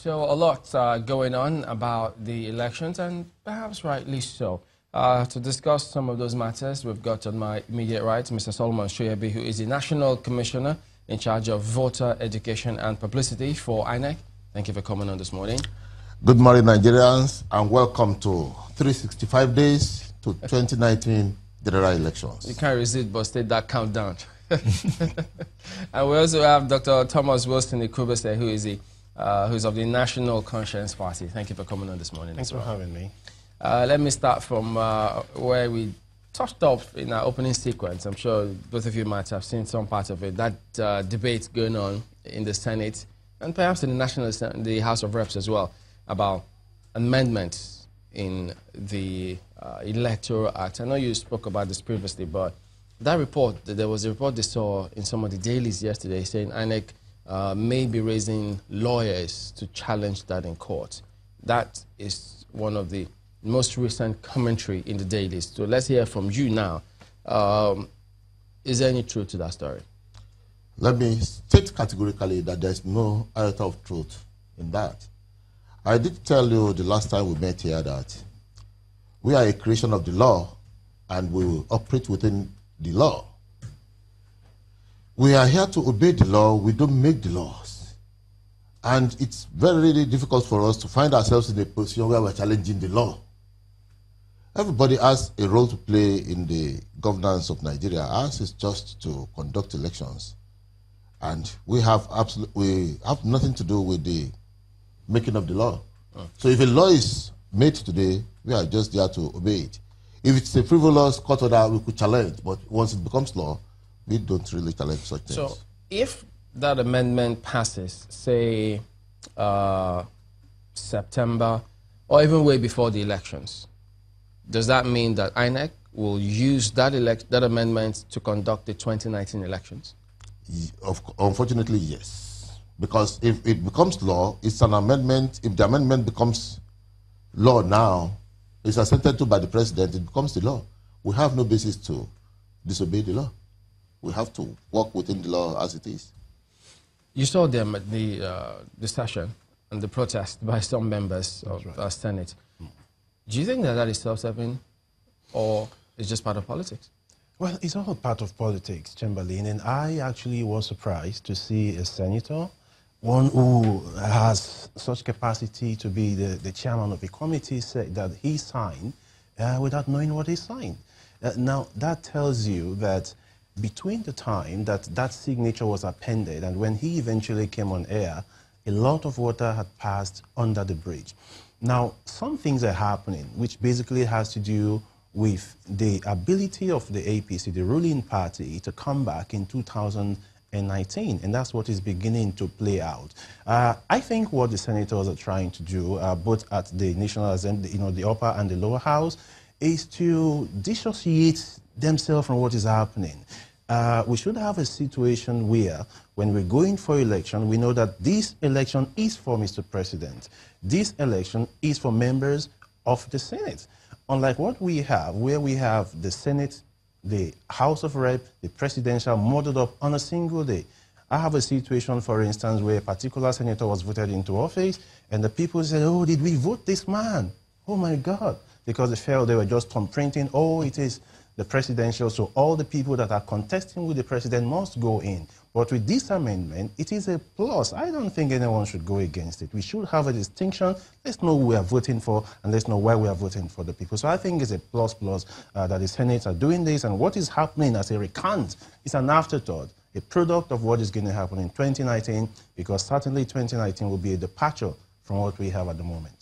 So a lot going on about the elections, and perhaps rightly so. To discuss some of those matters, we've got on my immediate right Mr. Soyebi, who is the National Commissioner in charge of Voter Education and Publicity for INEC. Thank you for coming on this morning. Good morning, Nigerians, and welcome to 365 days to 2019 general elections. You can't resist but state that countdown. And we also have Dr. Thomas Wilson Ikubese, who is who's of the National Conscience Party. Thank you for coming on this morning. Thanks for having me. Let me start from where we touched off in our opening sequence. I'm sure both of you might have seen some part of it. That debate going on in the Senate and perhaps in the House of Reps as well about amendments in the Electoral Act. I know you spoke about this previously, but that report, there was a report they saw in some of the dailies yesterday saying INEC may be raising lawyers to challenge that in court. That is one of the most recent commentary in the dailies. So let's hear from you now. Is there any truth to that story? Let me state categorically that there's no iota of truth in that. I did tell you the last time we met here that we are a creation of the law and we will operate within the law. We are here to obey the law, we don't make the laws. And it's very, really difficult for us to find ourselves in a position where we're challenging the law. Everybody has a role to play in the governance of Nigeria. Ours is just to conduct elections. And we have nothing to do with the making of the law. So if a law is made today, we are just there to obey it. If it's a frivolous court order, we could challenge, but once it becomes law, we don't really challenge such things. So if that amendment passes, say September, or even way before the elections, does that mean that INEC will use that amendment to conduct the 2019 elections? Unfortunately, yes. Because if it becomes law, it's an amendment. If the amendment becomes law now, it's assented to by the president, it becomes the law. We have no basis to disobey the law. We have to work within the law as it is. You saw them at the session and the protest by some members of our Senate. Do you think that that is self-serving or it's just part of politics? Well, it's all part of politics, Chamberlain, and I actually was surprised to see a senator, one who has such capacity to be the chairman of a committee, said that he signed without knowing what he signed. Now, that tells you that between the time that that signature was appended and when he eventually came on air, a lot of water had passed under the bridge. Now, some things are happening, which basically has to do with the ability of the APC, the ruling party, to come back in 2019, and that's what is beginning to play out. I think what the senators are trying to do, both at the National Assembly, the upper and the lower house, is to dissociate themselves from what is happening. We should have a situation where, when we're going for election, we know that this election is for Mr. President. This election is for members of the Senate. Unlike what we have, where we have the Senate, the House of Rep, the presidential muddled up on a single day. I have a situation, for instance, where a particular senator was voted into office, and the people said, oh, did we vote this man? Oh, my God. Because they felt they were just thumbprinting, oh, it is the presidential, so all the people that are contesting with the president must go in. But with this amendment, it is a plus. I don't think anyone should go against it. We should have a distinction. Let's know who we are voting for, and let's know why we are voting for the people. So I think it's a plus that the Senate are doing this, and what is happening as a recount is an afterthought, a product of what is going to happen in 2019, because certainly 2019 will be a departure from what we have at the moment.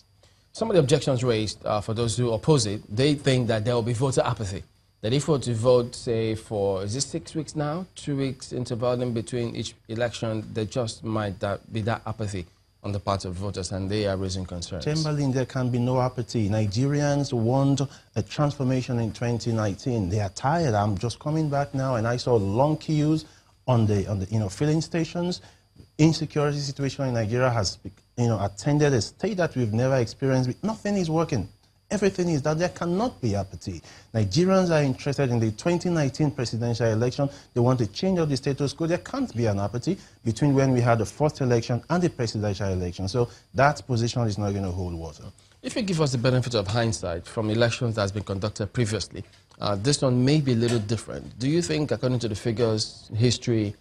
Some of the objections raised for those who oppose it, they think that there will be voter apathy. That if we were to vote, say, for, is it 6 weeks now? 2 weeks interval in between each election, there just might be that apathy on the part of voters, and they are raising concerns. Chamberlain, there can be no apathy. Nigerians want a transformation in 2019. They are tired. I'm just coming back now, and I saw long queues on the filling stations. Insecurity situation in Nigeria has attended a state that we've never experienced. Nothing is working. everything is that there cannot be apathy. Nigerians are interested in the 2019 presidential election. They want to change of the status quo. There can't be an apathy between when we had the first election and the presidential election. So that position is not going to hold water. If you give us the benefit of hindsight from elections that has been conducted previously, this one may be a little different. Do you think, according to the figures, history,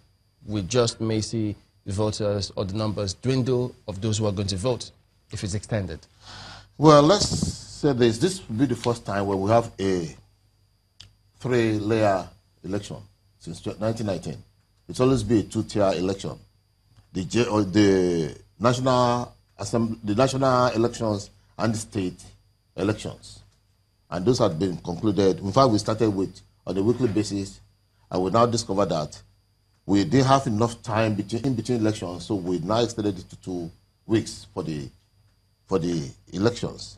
we just may see the voters or the numbers dwindle of those who are going to vote if it's extended? Well, let's say this. This will be the first time where we have a 3-layer election since 1919. It's always been a 2-tier election. The national elections and the state elections. And those had been concluded. In fact, we started with on a weekly basis, and we now discovered that we didn't have enough time in between elections, so we now extended it to 2 weeks for the elections.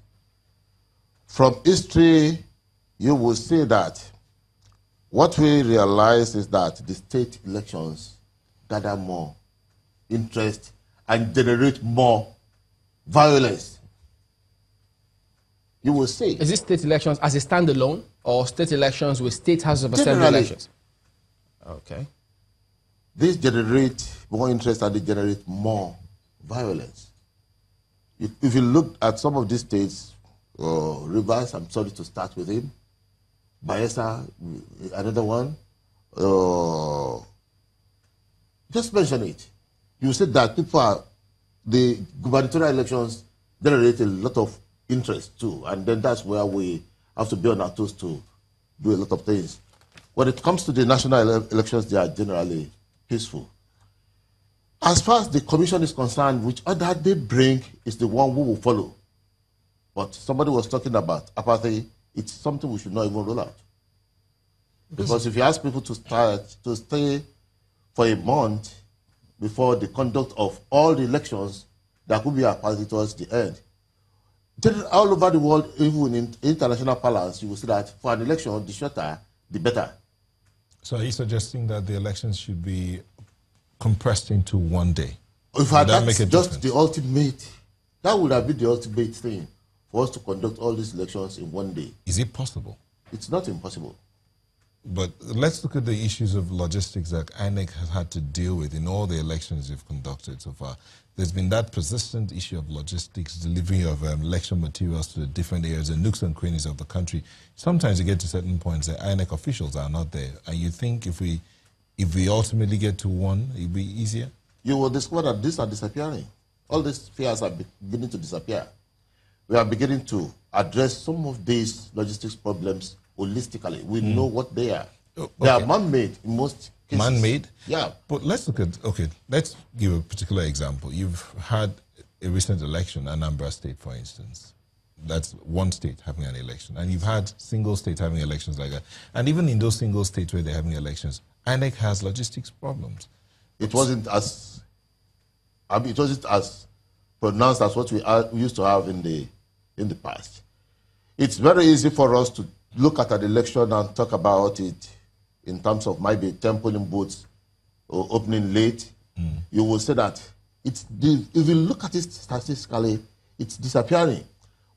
From history, you will see that what we realize is that the state elections gather more interest and generate more violence. You will see. Is it state elections as a standalone or state elections with state House of Assembly elections? Okay. These generate more interest and they generate more violence. If you look at some of these states, Rivers, I'm sorry to start with him, Bayelsa, another one, just mention it. You said that the gubernatorial elections generate a lot of interest too, and then that's where we have to be on our toes to do a lot of things. When it comes to the national elections, they are generally peaceful. As far as the commission is concerned, which order they bring is the one we will follow. But somebody was talking about apathy. It's something we should not even roll out. Because if you ask people to stay for a month before the conduct of all the elections, there could be apathy towards the end. All over the world, even in international parlance, you will see that for an election, the shorter, the better. So are you suggesting that the elections should be compressed into 1 day? In fact, that's just the ultimate. That would have been the ultimate thing for us to conduct all these elections in 1 day. Is it possible? It's not impossible. But let's look at the issues of logistics that INEC has had to deal with in all the elections you've conducted so far. There's been that persistent issue of logistics, delivery of election materials to the different areas and nooks and crannies of the country. Sometimes you get to certain points that INEC officials are not there. And you think if we ultimately get to one, it'll be easier? You will discover that these are disappearing. All these fears are beginning to disappear. We are beginning to address some of these logistics problems holistically. We know what they are. Okay. They are man-made in most cases. Man-made? Yeah. But let's look at, okay, let's give a particular example. You've had a recent election, Anambra State, for instance. That's one state having an election. And you've had single states having elections like that. And even in those single states where they're having elections, INEC has logistics problems. It wasn't as pronounced as what we used to have in the past. It's very easy for us to look at an election and talk about it in terms of maybe 10 polling booths or opening late. You will say that if you look at it statistically, it's disappearing.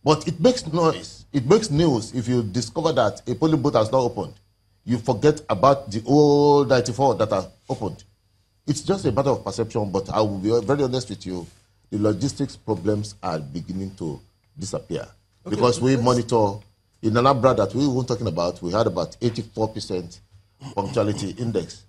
But it makes noise. It makes news if you discover that a polling booth has not opened. You forget about the old 94 that are opened. It's just a matter of perception, but I will be very honest with you. The logistics problems are beginning to disappear. Okay, because we monitor, in Anambra that we were talking about, we had about 84% punctuality index.